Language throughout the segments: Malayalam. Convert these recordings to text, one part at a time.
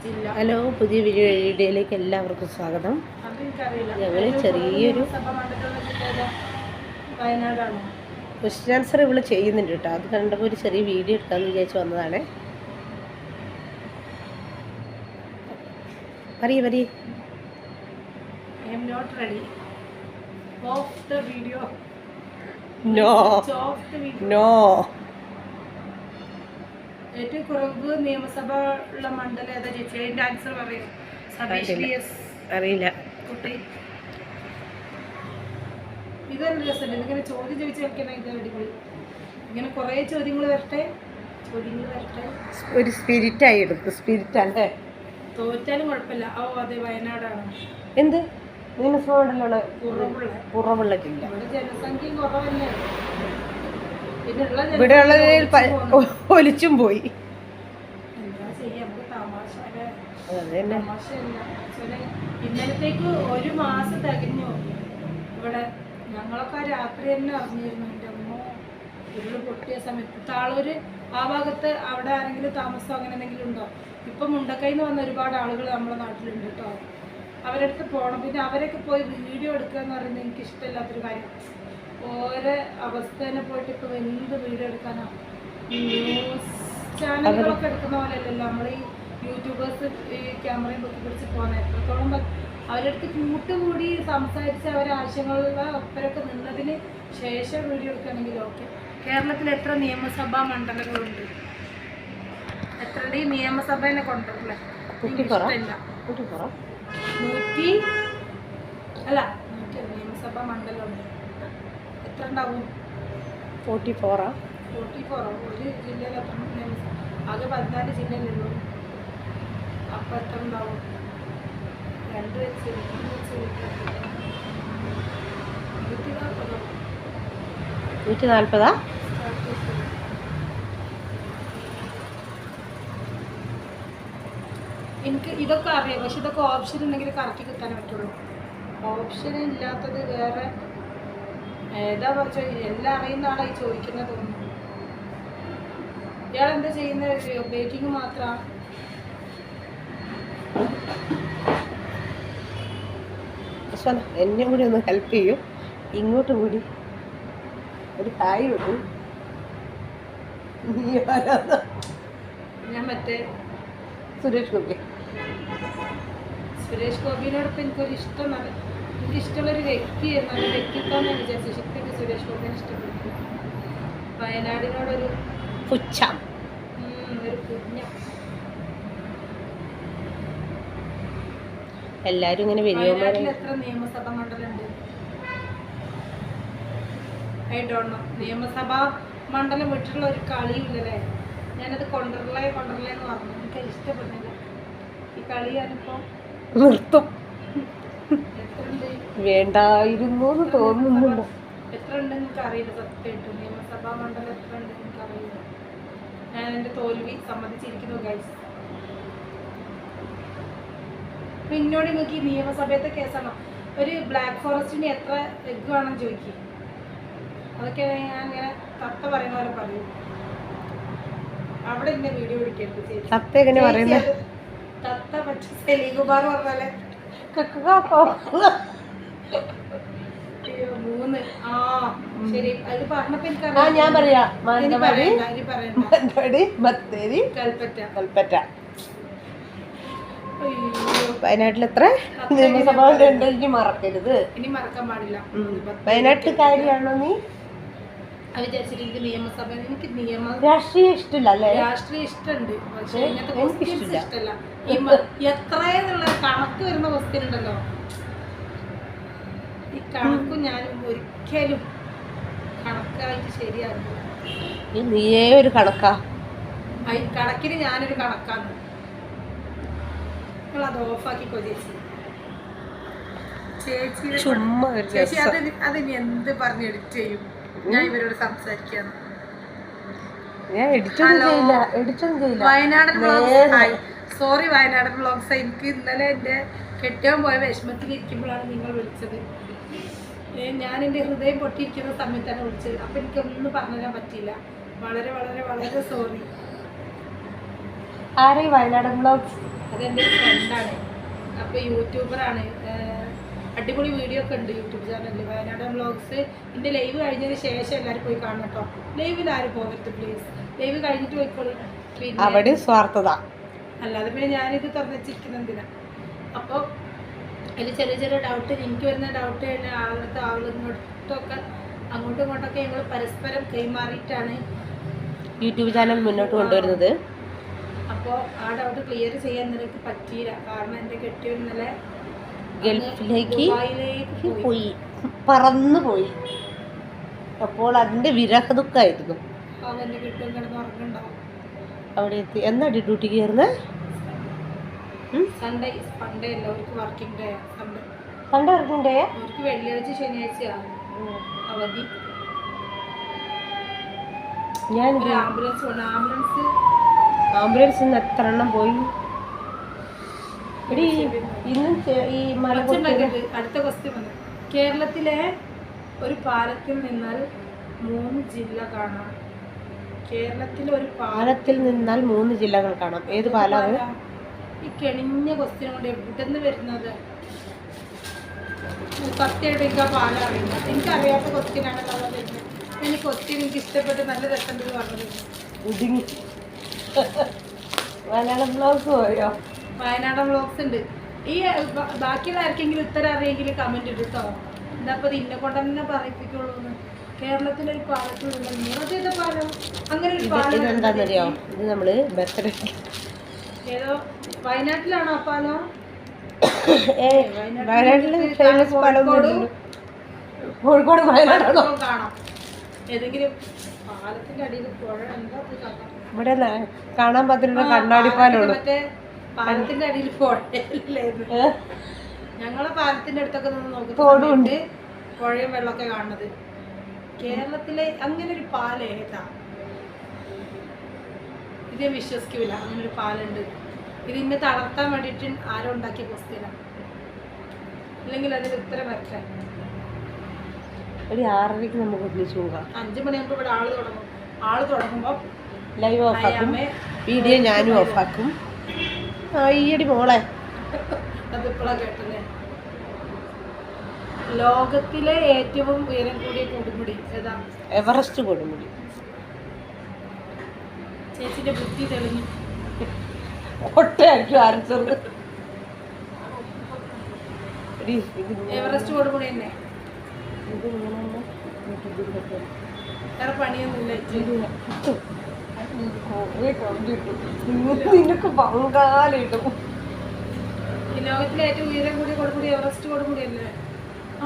ഹലോ, പുതിയ വീഡിയോയിലേക്ക് എല്ലാവർക്കും സ്വാഗതം. ഞങ്ങൾ ചെറിയൊരു ക്വസ്റ്റ്യൻ ആൻസർ ഇവിടെ ചെയ്യുന്നുണ്ട് കേട്ടോ. അത് കണ്ടപ്പോൾ ഒരു ചെറിയ വീഡിയോ എടുക്കാമെന്ന് വിചാരിച്ച് വന്നതാണ്. പറയൂ. നോ. ഏറ്റവും കുറവ് നിയമസഭ ഉള്ള മണ്ഡലം ഏതാ ചേച്ചി? അതിന്റെ ആൻസർ പറയും. അറിയില്ല. ഇതൊരു രസമുണ്ട്. ഇങ്ങനെ ചോദ്യം ചോദിച്ചു കളിക്കണം. ഇത് അടിപൊളി. ഇങ്ങനെ കുറെ ചോദ്യങ്ങൾ വരട്ടെ. ഒരു സ്പിരിറ്റായി എടുത്തു. സ്പിരിറ്റ് അല്ലേ? തോറ്റാലും കുഴപ്പമില്ല. അതെ, വയനാടാണ്. എന്ത് നിയമസഭ മണ്ഡലമുള്ള കുറവുള്ള ജില്ല? ഇവിടെ ജനസംഖ്യ കുറവല്ലേ? ഇവിടെ ഉള്ളതിൽ ഒലിച്ചും പോയി. ഇന്നലത്തേക്ക് ഒരു മാസം തികഞ്ഞു. ഇവിടെ ഞങ്ങളൊക്കെ രാത്രി തന്നെ അറിഞ്ഞിരുന്നു. എൻ്റെ അമ്മ ഉരുള് പൊട്ടിയ സമയത്ത് താളൂര് ആ ഭാഗത്ത് അവിടെ ആരെങ്കിലും താമസം അങ്ങനെ എന്തെങ്കിലും ഉണ്ടോ? ഇപ്പം മുണ്ടക്കൈന്ന് വന്ന ഒരുപാട് ആളുകൾ നമ്മുടെ നാട്ടിലുണ്ട് കേട്ടോ. അവരുടെ അടുത്ത് പോകണം. പിന്നെ അവരൊക്കെ പോയി വീഡിയോ എടുക്കുക എന്ന് പറയുന്നത് എനിക്ക് ഇഷ്ടമില്ലാത്തൊരു കാര്യം. ഓരോ അവസ്ഥേനെ പോയിട്ട് ഇപ്പൊ എന്ത് വീഡിയോ എടുക്കാനാ? ന്യൂസ് ചാനലുകളൊക്കെ എടുക്കുന്ന പോലെ അല്ലല്ലോ നമ്മൾ ഈ യൂട്യൂബേഴ്സ് ഈ ക്യാമറയും പൊക്കി പിടിച്ച് പോകുന്നത്. എത്രത്തോളം അവരുടെ അടുത്ത് കൂട്ടുകൂടി സംസാരിച്ച് അവരെ ആശയങ്ങളുള്ള ഒപ്പരൊക്കെ നിന്നതിന് ശേഷം വീഡിയോ എടുക്കുകയാണെങ്കിൽ ഓക്കെ. കേരളത്തിൽ എത്ര നിയമസഭാ മണ്ഡലങ്ങളുണ്ട്? എത്രയുടെ ഈ നിയമസഭേനെ കൊണ്ടുവരില്ലേ? 100 നിയമസഭാ മണ്ഡലമുണ്ട്. എത്ര ഉണ്ടാവും? 44. ഒരു ജില്ലയിൽ എത്ര ആകെ 14 ജില്ലയിലുള്ളൂ. അപ്പം എത്ര ഉണ്ടാവും? 2 വെച്ച് 140. എനിക്ക് ഇതൊക്കെ അറിയാം, പക്ഷെ ഇതൊക്കെ ഓപ്ഷൻ ഉണ്ടെങ്കിൽ കറക്കി കിട്ടാനേ പറ്റുള്ളൂ. ഓപ്ഷൻ ഇല്ലാത്തത് വേറെ ഏതാ പറഞ്ഞ എല്ലാം അറിയുന്ന ആളായി ചോദിക്കുന്നത് തോന്നുന്നു. ഇയാൾ എന്താ ചെയ്യുന്നത്? ബേക്കിംഗ് മാത്രമാണ്. എന്നെ കൂടി ഒന്ന് ഹെൽപ്പ് ചെയ്യും. ഇങ്ങോട്ടും കൂടി ഒരു ഹായ് വിടും. ഞാൻ മറ്റേ സുരേഷ് ഗോപിനോടൊപ്പം എനിക്കൊരു ഇഷ്ടം. എനിക്കിഷ്ടമുള്ളൊരു വ്യക്തിയായിരുന്നു. നല്ല വ്യക്തിത്വം ഞാൻ വിചാരിച്ചു. ശക്തിക്ക് സുരേഷ് ഗോപിനെ ഇഷ്ടപ്പെട്ടു. വയനാടിനോടൊരു പുച്ഛം, ഒരു പുണ്യ. എല്ലാരും ഇങ്ങനെ വയനാട്ടിൽ എത്ര നിയമസഭാ മണ്ഡലമുണ്ട്? I don't know. നിയമസഭാ മണ്ഡലം വിട്ടിട്ടുള്ള ഒരു കളിയില്ലല്ലേ? ഞാനത് കൊണ്ടുവരലേ എന്ന് പറഞ്ഞു. എനിക്ക് ഇഷ്ടപ്പെടുന്നില്ല ഈ കളി. ഞാനിപ്പോ നിർത്തും. വേണ്ടായിരുന്നു എന്ന് തോന്നുന്നുണ്ട്. എത്ര ഉണ്ടെന്ന് എനിക്ക് അറിയില്ല. സത്യമായിട്ട് നിയമസഭാ മണ്ഡലം എത്ര ഉണ്ടെന്ന് എനിക്ക് അറിയില്ല. ഞാൻ എൻ്റെ തോൽവി സമ്മതിച്ചിരിക്കുന്നു ഗൈസ്. പിന്നോട് നിങ്ങൾക്ക് ഈ നിയമസഭയത്തെ കേസാണോ? ഒരു ബ്ലാക്ക് ഫോറസ്റ്റിന് എത്ര എഗ് വേണം ചോദിക്കും. അതൊക്കെ ഞാൻ ഇങ്ങനെ തത്ത പറയുന്ന പോലെ പറയും. അവിടെ ഇന്നെ വീഡിയോ പിടിക്കരുത്. തത്ത പക്ഷെ സെലികുമാർ പറഞ്ഞാലേ 3. ശരി, അത് പറഞ്ഞപ്പോ എനിക്കറിയാം. കൽപ്പറ്റ. വയനാട്ടിൽ എത്ര നിയമസഭ ഉണ്ടെങ്കിൽ മറക്കരുത്. ഇനി മറക്കാൻ പാടില്ല. വയനാട്ടുകാരിയാണോ നീ? വിചാരിച്ചിട്ട് എനിക്ക് നിയമസഭ, എനിക്ക് രാഷ്ട്രീയം ഇഷ്ടമില്ല അല്ലേ? രാഷ്ട്രീയം ഇഷ്ടമുണ്ട്, പക്ഷെ ഇങ്ങനത്തെ ക്വസ്റ്റ്യൻസ് ഇഷ്ടമല്ല. എത്രയെന്നുള്ള കണക്ക് വരുന്ന ക്വസ്റ്റ്യൻ ഉണ്ടല്ലോ, ഈ കണക്കും ഞാനും ഒരിക്കലും കണക്കായിട്ട് ശരിയാകും. നീയേ ഒരു കണക്കാ. കണക്കിന് ഞാനൊരു കണക്കാണ്. നിങ്ങൾ അത് ഓഫാക്കിക്കോ ചേച്ചി. ചേച്ചി അതിന് എന്ത് പറഞ്ഞ് എഡിറ്റ് ചെയ്യും? ഞാൻ ഇവരോട് സംസാരിക്കാണ്. വയനാടൻ വ്ളോഗ്സ്. സോറി വയനാടൻ വ്ളോഗ്സ്. എനിക്ക് ഇന്നലെ എൻ്റെ കെട്ടിയാൻ പോയ വിഷമത്തിലിരിക്കുമ്പോഴാണ് നിങ്ങൾ വിളിച്ചത്. ഞാൻ എൻ്റെ ഹൃദയം പൊട്ടിയിരിക്കുന്ന സമയത്താണ് വിളിച്ചത്. അപ്പം എനിക്കൊന്നും പറഞ്ഞു തരാൻ പറ്റിയില്ല. വളരെ വളരെ വളരെ സോറി. ആരെ വയനാടൻ വ്ളോഗ്സ്? അതെൻ്റെ ഒരു ഫ്രണ്ടാണ്. അപ്പോൾ യൂട്യൂബറാണ്. അടിപൊളി വീഡിയോ ഒക്കെ ഉണ്ട് യൂട്യൂബ് ചാനലിൽ, വയനാടൻ വ്ളോഗ്സ്. എൻ്റെ ലൈവ് കഴിഞ്ഞതിന് ശേഷം എല്ലാവരും പോയി കാണണം കേട്ടോ. ലൈവിൽ ആരും പോകരുത് പ്ലീസ്. ലൈവ് കഴിഞ്ഞിട്ട് പോയിക്കോളൂ. പിന്നെ അവിടെ സ്വാർത്ഥത അല്ലാതെ പിന്നെ ഞാനിത് തുറന്നിരിക്കുന്ന എന്തിനാ. അപ്പോൾ അതിൽ ചെറിയ ചെറിയ ഡൗട്ട്, എനിക്ക് വരുന്ന ഡൗട്ട് ആളുകളൊക്കെ അങ്ങോട്ടും ഇങ്ങോട്ടൊക്കെ ഞങ്ങൾ പരസ്പരം കൈമാറിയിട്ടാണ് യൂട്യൂബ് ചാനൽ മുന്നോട്ട് കൊണ്ടുവരുന്നത്. അപ്പോൾ ആ ഡൗട്ട് ക്ലിയർ ചെയ്യാൻ നിനക്ക് പറ്റിയില്ല. കാരണം എൻ്റെ കെട്ടിയവൻ ഇന്നലെ ഗൾഫിലേക്ക് ദുബായിലേക്ക് പോയി, പറന്നു പോയി. അപ്പോൾ അതിൻ്റെ വിരഹ ദുഃഖമായിരുന്നു. അവൻ്റെ കെട്ടിയവൻ കിടന്ന് ഉറങ്ങുണ്ടാവും. അവിടെ എത്തി. എന്നാടി ഡ്യൂട്ടി കയറുന്നത്? സൺഡേ സൺഡേ അല്ല, അവർക്ക് working day. Sunday Sunday working day. അവർക്ക് വെള്ളിയാഴ്ച ശനിയാഴ്ചയാണ് അവധി. ഞാൻ ഒരു ആംബുലൻസ് കൊണ്ട് ആംബുലൻസിൽ നിന്ന് എത്ര എണ്ണം പോയി എടി ഇന്നും ഈ മല അടുത്ത ക്വസ്റ്റ്യൻ വന്നു. കേരളത്തിലെ ഒരു പാലത്തിൽ നിന്നാൽ 3 ജില്ല കാണാം. കേരളത്തിലെ ഒരു പാലത്തിൽ നിന്നാൽ 3 ജില്ലകൾ കാണാം. ഏത് പാലാണ്? ഈ കെണിഞ്ഞ ക്വസ്റ്റ്യൻ കൊണ്ട് എവിടുന്ന് വരുന്നത്? സത്യമായിട്ട് എനിക്ക് ആ പാലം അറിയില്ല. എനിക്കറിയാത്ത ക്വസ്റ്റ്യനാണല്ലോ വരുന്നത്. എനിക്ക് ക്വസ്റ്റ്യൻ എനിക്ക് ഇഷ്ടപ്പെട്ട് നല്ല രസമുണ്ടെന്ന് പറഞ്ഞത്. വയനാടൻ വ്ളോഗ്സ് പോയോ? വയനാടൻ വ്ളോഗ്സ് ഉണ്ട്. ഈ ബാക്കിയുള്ള ആർക്കെങ്കിലും ഉത്തരം അറിയെങ്കിൽ കമന്റ് ഇട്ടോ. എന്താ ഇപ്പൊ ഇന്നെ കൊണ്ട് തന്നെ പറയിപ്പിക്കുള്ളൂ. കേരളത്തിലൊരു പാലത്തിൽ നിറഞ്ഞ പാലം, അങ്ങനെ ഒരു പാലം എന്താണെന്നറിയോ? ഇത് നമ്മള് ബർത്ത്ഡേ ഏതോ വയനാട്ടിലാണോ ആ പാലം? വയനാട്ടില് ഫേമസ് പാലം കോഴിക്കോട് വയനാടാണോ? കാണാം ഏതെങ്കിലും പാലത്തിന്റെ അടിയിൽ പുഴ. എന്താ ഇവിടെ കാണാൻ പറ്റുന്ന കണ്ണാടിപ്പാലുള്ളൂ. മറ്റേ പാലത്തിന്റെ അടിയിൽ പുഴയില്ലായിരുന്നു. ഞങ്ങളെ പാലത്തിന്റെ അടുത്തൊക്കെ നിന്ന് നോക്കുന്നുണ്ട് പുഴയും വെള്ളമൊക്കെ കാണുന്നത്. കേരളത്തിലെ അങ്ങനെ ഒരു പാലം ഏതാ? ഇത് വിശ്വസിക്കൂല, അങ്ങനെ ഒരു പാലുണ്ട്. ഇതിനെ തളർത്താൻ വേണ്ടിയിട്ട് ആരോ ഉണ്ടാക്കിയ ക്വസ്റ്റ്യനാണ്. അല്ലെങ്കിൽ അതിന് ഉത്തരം വരട്ടെ. ഒരു 6:30 നമുക്ക് ഒന്നിച്ചു പോകാം. 5 മണിയാകുമ്പോൾ ഇവിടെ ആള് തുടങ്ങുമ്പോൾ ലൈവ് ഓഫാക്കും, വീഡിയോ ഞാനും ഓഫാക്കും. ഈയടി മോളെ അതിപ്പോഴാണ് കേട്ടല്ലേ. ലോകത്തിലെ ഏറ്റവും ഉയരം കൂടിയ കൊടുമുടി ഏതാ? എവറസ്റ്റ് കൊടുമുടി. ചേച്ചിന്റെ ബുദ്ധി തെളിഞ്ഞു. ഒട്ടയായിരിക്കും ആൻസർ. എവറസ്റ്റ് കൊടുമുടി തന്നെ. വേറെ പണിയൊന്നുമില്ല. നിനക്ക് പങ്കാളിട്ടും. ഈ ലോകത്തിലെ ഏറ്റവും ഉയരം കൂടിയ കൊടുമുടി എവറസ്റ്റ് കൊടുമുടി അല്ലേ?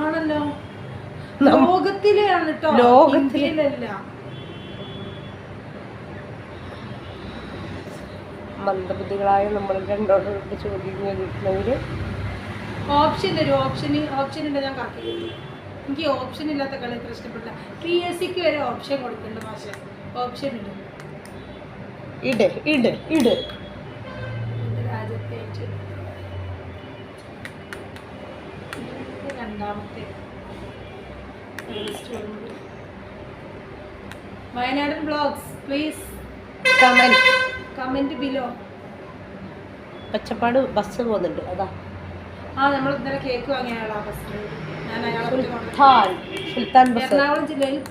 ആണല്ലോ, ലോകത്തിലെയാണ് കേട്ടോ, ഇന്ത്യയിലല്ല. മന്ദബുദ്ധികളായ നമ്മൾ രണ്ടോട്ട് ചോദ്യം ചോദിക്കണമെങ്കിൽ ഓപ്ഷൻ തരും. ഓപ്ഷൻ ഉണ്ട്, ഞാൻ കറക്റ്റ്. എനിക്ക് ഓപ്ഷൻ ഇല്ലാത്ത കളി അത്ര ഇഷ്ടപ്പെട്ട. PSC വരെ ഓപ്ഷൻ കൊടുക്കണ്ട മാഷെ. ഓപ്ഷൻ ഉണ്ട്. ഇട് രാജ്യത്തെ രണ്ടാമത്തെ വയനാടൻ വ്ളോഗ്സ് പ്ലീസ് കമന്റ് ബിലോ. പച്ചപ്പാട് ബസ് പോകുന്നുണ്ട്. അതാ നമ്മൾ ഇന്നലെ കേക്ക് വാങ്ങിയ ആളാ ബസ്. ഞാൻ സുൽത്താൻ ബസ്. എറണാകുളം ജില്ലയിൽ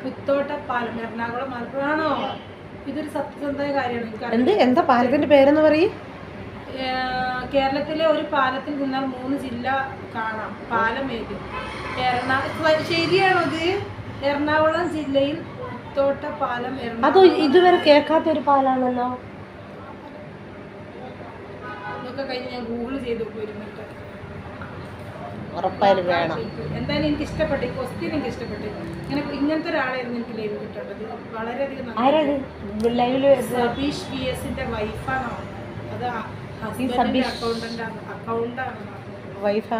പുത്തോട്ടപ്പാലം, എറണാകുളം മലപ്പുറം ആണോ? ഇതൊരു സത്യസന്ധമായ കാര്യമാണ്. എന്താ പാലത്തിന്റെ പേരെന്ന് പറയും? കേരളത്തിലെ ഒരു പാലത്തിൽ നിന്നാൽ 3 ജില്ല കാണാം. പാലം ഏത്? ശരിയാണോ ഇത്? എറണാകുളം ജില്ലയിൽ പുത്തോട്ടപ്പാലം. അത് ഇതുവരെ കേൾക്കാത്ത ഒരു പാലാണല്ലോ. ഇതൊക്കെ കഴിഞ്ഞ് ഞാൻ ഗൂഗിൾ ചെയ്ത് പോയിരുന്നിട്ട് ഉറപ്പായാലും വേണം. എന്തായാലും എനിക്ക് ഇഷ്ടപ്പെട്ടു ഈ ക്വസ്റ്റ്യൻ. എനിക്ക് ഇഷ്ടപ്പെട്ടു. ഇങ്ങനത്തെ ഒരാളായിരുന്നു എനിക്ക് ലൈവ് കിട്ടേണ്ടത്. വളരെയധികം സബീഷ് VSന്റെ വൈഫാണോ? അത് ഹസ്ബൻഡിന്റെ അക്കൗണ്ടാണ്. വൈഫാ?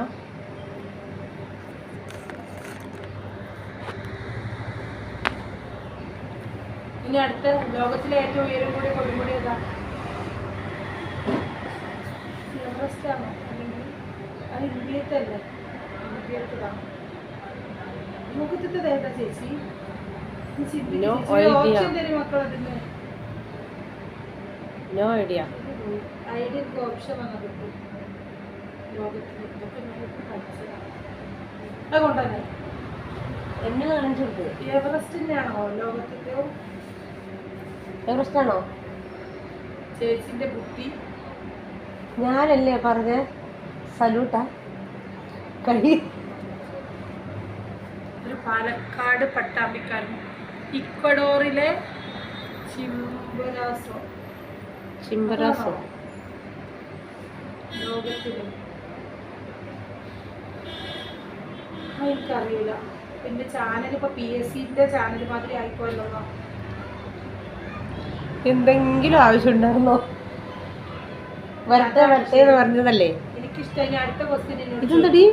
ഇനി അടുത്ത ലോകത്തിലെ ഏറ്റവും ഉയരം കൂടിയ കൊടുമുടി ഏതാ? എവറസ്റ്റ് ആണോ? അല്ലെങ്കിൽ അത് ഇന്ത്യത്തല്ലേ? ഇന്ത്യത്തതാണ്. മുഖത്തത് ഏതാ ചേച്ചി? ഓപ്ഷൻ തരും മക്കൾ. അതിന് നോ ഐഡിയ. ഐഡിയ ഓപ്ഷൻ വന്നത് കിട്ടും ലോകത്തിൽ ഇതൊക്കെ ഞാൻ പഠിച്ചതാണ്. അതുകൊണ്ടല്ലേ എന്നെ കാണിച്ചു കൊടുത്ത്. എവറസ്റ്റിന്റെ ആണോ ലോകത്തിന്റെ എവറസ്റ്റ് ആണോ? ചേച്ചിന്റെ ബുദ്ധി ഞാനല്ലേ പറഞ്ഞ സല്യൂട്ടാ കൈ. ഒരു പാലക്കാട് പട്ടാമ്പിക്കാരൻ ഇക്വഡോറിലെ ചിംബറാസോ ലോകത്തില് എനിക്കറിയില്ല. എന്റെ ചാനൽ ഇപ്പൊ PSCന്റെ ചാനൽ മാതിരി ആയിപ്പോയല്ലോ. എന്തെങ്കിലും ആവശ്യം ഉണ്ടായിരുന്നോ? വരട്ടെ വരട്ടെ എന്ന് പറഞ്ഞതല്ലേ. എനിക്കിഷ്ടം. അടുത്ത ക്വസ്റ്റ്യൻ ഇതെന്തടി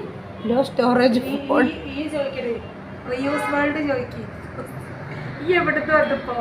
ലോ സ്റ്റോറേജ് ഫോൺ. ഈ ചോദിക്കരുത്. റിയൂസ് വേൾഡ് ചോദിക്കും. ഈ എവിടുത്തെ വന്നപ്പോ